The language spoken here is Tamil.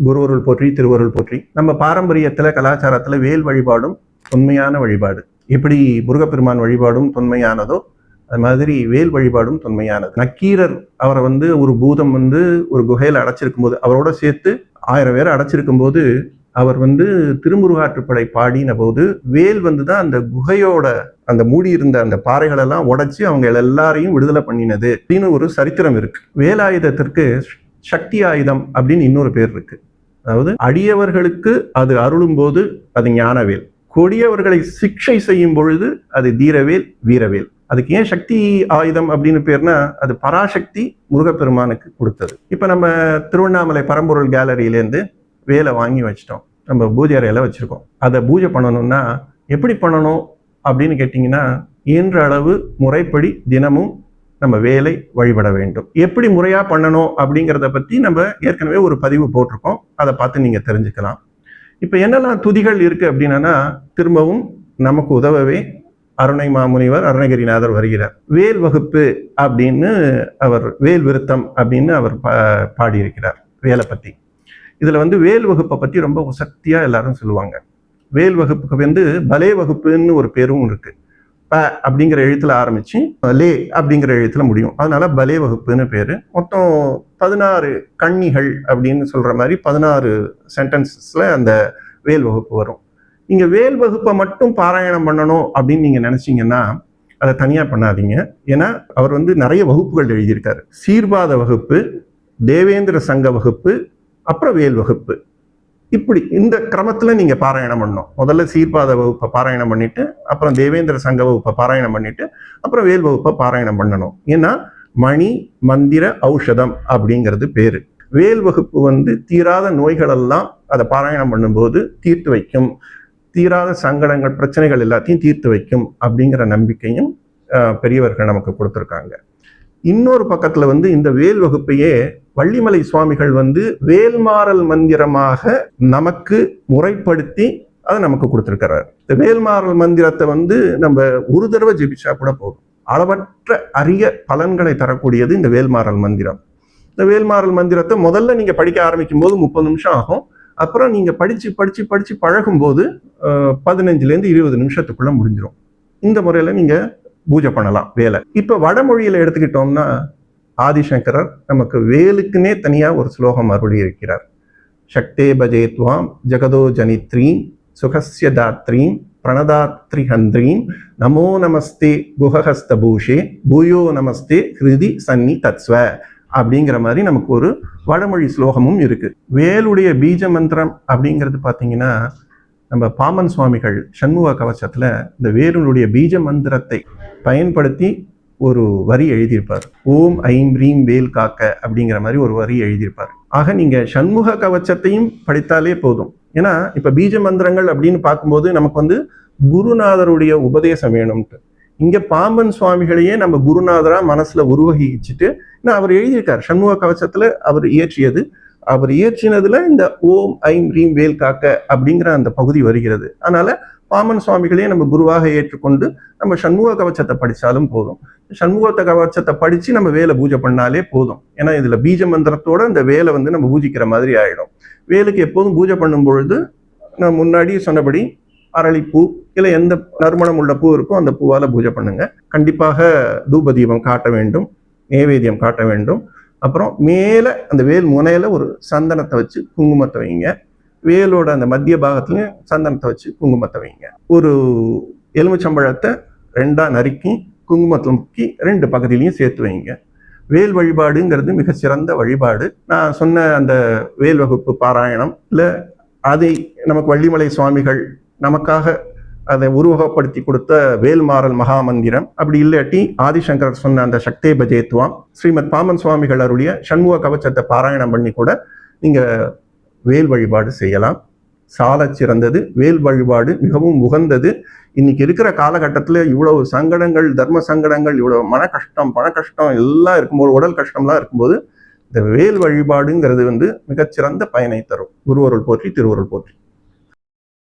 குருவருள் போற்றி, திருவருள் போற்றி. நம்ம பாரம்பரியத்துல, கலாச்சாரத்துல வேல் வழிபாடும் தொன்மையான வழிபாடு. எப்படி முருகப்பெருமான் வழிபாடும் தொன்மையானதோ அது மாதிரி வேல் வழிபாடும் தொன்மையானது. நக்கீரர் அவரை ஒரு பூதம் ஒரு குகையில அடைச்சிருக்கும் போது, அவரோட சேர்த்து 1000 பேர் அடைச்சிருக்கும் போது, அவர் திருமுருகாற்றுப்படை பாடின போது வேல் தான் அந்த குகையோட அந்த மூடி இருந்த அந்த பாறைகள் எல்லாம் உடைச்சு அவங்க எல்லாரையும் விடுதலை பண்ணினது அப்படின்னு ஒரு சரித்திரம் இருக்கு. வேலாயுதத்திற்கு சக்தி ஆயுதம் அப்படின்னு இன்னொரு பேர் இருக்கு. அதாவது அடியவர்களுக்கு அது அருளும் போது அது ஞானவேல், கொடியவர்களை சிக்ஷை செய்யும் பொழுது அது தீரவேல், வீரவேல். அதுக்கு ஏன் சக்தி ஆயுதம் அப்படின்னு பேர்னா, அது பராசக்தி முருகப்பெருமானுக்கு கொடுத்தது. இப்ப நம்ம திருவண்ணாமலை பரம்பொருள் கேலரியிலேருந்து வேலை வாங்கி வச்சிட்டோம், நம்ம பூஜை அறையில வச்சிருக்கோம். அதை பூஜை பண்ணணும்னா எப்படி பண்ணணும் அப்படின்னு கேட்டிங்கன்னா, இயன்ற அளவு முறைப்படி தினமும் நம்ம வேலை வழிபட வேண்டும். எப்படி முறையா பண்ணணும் அப்படிங்கிறத பத்தி நம்ம ஏற்கனவே ஒரு பதிவு போட்டிருக்கோம், அதை பார்த்து நீங்க தெரிஞ்சுக்கலாம். இப்ப என்னெல்லாம் துதிகள் இருக்கு அப்படின்னா, திரும்பவும் நமக்கு உதவவே அருணை மாமுனிவர் அருணகிரிநாதர் வருகிறார். வேல் வகுப்பு அப்படின்னு அவர், வேல் விருத்தம் அப்படின்னு அவர் பாடியிருக்கிறார் வேலை பத்தி. இதுல வேல் வகுப்பை பத்தி ரொம்ப சக்தியா எல்லாரும் சொல்லுவாங்க. வேல் வகுப்புக்கு பலே வகுப்புன்னு ஒரு பேரும் இருக்கு. ப அப்படிங்கிற எழுத்துல ஆரம்பிச்சு லே அப்படிங்கிற எழுத்துல முடியும், அதனால பலே வகுப்புன்னு பேரு. மொத்தம் 16 கன்னிகள் அப்படின்னு சொல்ற மாதிரி 16 சென்டென்சஸ்ல அந்த வேல் வகுப்பு வரும். நீங்க வேல் வகுப்பை மட்டும் பாராயணம் பண்ணணும் அப்படின்னு நீங்க நினைச்சீங்கன்னா அதை தனியா பண்ணாதீங்க. ஏன்னா அவர் நிறைய வகுப்புகள் எழுதியிருக்காரு. சீர்பாத வகுப்பு, தேவேந்திர சங்க வகுப்பு, அப்புறம் வேல் வகுப்பு, இப்படி இந்த கிரமத்துல நீங்க பாராயணம் பண்ணணும். முதல்ல சீர்பாத வகுப்பை பாராயணம் பண்ணிட்டு, அப்புறம் தேவேந்திர சங்க வகுப்பை பாராயணம் பண்ணிட்டு, அப்புறம் வேல் வகுப்பை பாராயணம் பண்ணணும். ஏன்னா மணி மந்திர ஔஷதம் அப்படிங்கிறது பேரு. வேல் வகுப்பு தீராத நோய்கள் எல்லாம் அதை பாராயணம் பண்ணும்போது தீர்த்து வைக்கும், தீராத சங்கடங்கள் பிரச்சனைகள் எல்லாத்தையும் தீர்த்து வைக்கும் அப்படிங்கிற நம்பிக்கையும் பெரியவர்கள் நமக்கு கொடுத்துருக்காங்க. இன்னொரு பக்கத்துல இந்த வேல் வகுப்பையே வள்ளிமலை சுவாமிகள் வேல்மாறல் மந்திரமாக நமக்கு முறைப்படுத்தி அதை நமக்கு கொடுத்திருக்கிறார். இந்த வேல்மாறல் மந்திரத்தை நம்ம ஒரு தடவை ஜெபிச்சா கூட போதும், அளவற்ற அரிய பலன்களை தரக்கூடியது இந்த வேல்மாறல் மந்திரம். இந்த வேல்மாறல் மந்திரத்தை முதல்ல நீங்க படிக்க ஆரம்பிக்கும் போது 30 நிமிஷம் ஆகும். அப்புறம் நீங்க படிச்சு படிச்சு படிச்சு பழகும் போது 15 to 20 நிமிஷத்துக்குள்ள முடிஞ்சிடும். இந்த முறையில நீங்க பூஜை பண்ணலாம் வேலை. இப்ப வடமொழியில எடுத்துக்கிட்டோம்னா, ஆதிசங்கரர் நமக்கு வேலுக்குன்னே தனியா ஒரு ஸ்லோகம் அருளி இருக்கிறார். சக்தே பஜேத்வாம் ஜகதோ ஜனித்ரீம் சுகஸ்ய தாத்ரீம் பிரணதாத்ரி ஹந்திரீம் நமோ நமஸ்தே குஹஹஸ்தபூஷே பூயோ நமஸ்தே ஹிருதி சன்னி தத்ஸ்வ அப்படிங்கிற மாதிரி நமக்கு ஒரு வடமொழி ஸ்லோகமும் இருக்கு. வேலுடைய பீஜ மந்திரம் அப்படிங்கிறது பார்த்தீங்கன்னா, நம்ம பாமன் சுவாமிகள் சண்முக கவசத்துல இந்த வேலுடைய பீஜ மந்திரத்தை பயன்படுத்தி ஒரு வரி எழுதியிருப்பார். ஓம் ஐம் ரீம் வேல் காக்க அப்படிங்கிற மாதிரி ஒரு வரி எழுதியிருப்பார். ஆக நீங்க சண்முக கவச்சத்தையும் படித்தாலே போதும். ஏன்னா இப்ப பீஜ மந்திரங்கள் அப்படின்னு பார்க்கும்போது நமக்கு குருநாதருடைய உபதேசம் வேணும்ட்டு, இங்க பாம்பன் சுவாமிகளையே நம்ம குருநாதரா மனசுல உருவகிச்சுட்டு அவர் எழுதியிருக்கார். சண்முக கவசத்துல அவர் இயற்றியது, அவர் இயற்றினதுல இந்த ஓம் ஐம் ரீம் வேல் காக்க அப்படிங்கிற அந்த பகுதி வருகிறது. அதனால பாமன் சுவாமிகளே நம்ம குருவாக ஏற்றுக்கொண்டு நம்ம சண்முக கவச்சத்தை படிச்சாலும் போதும். சண்முக கவச்சத்தை படிச்சு நம்ம வேலை பூஜை பண்ணாலே போதும். ஏன்னா இதுல பீஜ மந்திரத்தோட இந்த வேலை நம்ம பூஜிக்கிற மாதிரி ஆயிடும். வேலுக்கு எப்போதும் பூஜை பண்ணும் பொழுது நான் முன்னாடி சொன்னபடி அரளிப்பூ இல்லை எந்த நறுமணம் உள்ள பூ இருக்கோ அந்த பூவால பூஜை பண்ணுங்க. கண்டிப்பாக தூப தீபம் காட்ட வேண்டும், நைவேத்தியம் காட்ட வேண்டும். அப்புறம் மேல அந்த வேல் முனையில ஒரு சந்தனத்தை வச்சு குங்குமத்தை வைங்க. வேலோட அந்த மத்திய பாகத்துலயும் சந்தனத்தை வச்சு குங்குமத்தை வைங்க. ஒரு எலுமிச்சம்பழத்தை 2ஆ நறுக்கி குங்குமத்தில் முக்கி 2 பகுதியிலையும் சேர்த்து வைங்க. வேல் வழிபாடுங்கிறது மிக சிறந்த வழிபாடு. நான் சொன்ன அந்த வேல் வகுப்பு பாராயணம் இல்லை, அதை நமக்கு வள்ளிமலை சுவாமிகள் நமக்காக அதை உருவகப்படுத்தி கொடுத்த வேல்மாறல் மகாமந்திரம், அப்படி இல்லாட்டி ஆதிசங்கரர் சொன்ன அந்த சக்தே பஜேத்வாம், ஸ்ரீமத் பாமன் சுவாமிகள் அருளிய சண்முக கவச்சத்தை பாராயணம் பண்ணி கூட நீங்க வேல் வழிபாடு செய்யலாம். சால சிறந்தது வேல் வழிபாடு, மிகவும் உகந்தது. இன்னைக்கு இருக்கிற காலகட்டத்தில் இவ்வளவு சங்கடங்கள், தர்ம சங்கடங்கள், இவ்வளவு மன கஷ்டம், பண கஷ்டம் எல்லாம் இருக்கும்போது, உடல் கஷ்டம்லாம் இருக்கும்போது இந்த வேல் வழிபாடுங்கிறது மிகச்சிறந்த பயனை தரும். குருவருள் போற்றி, திருவருள் போற்றி.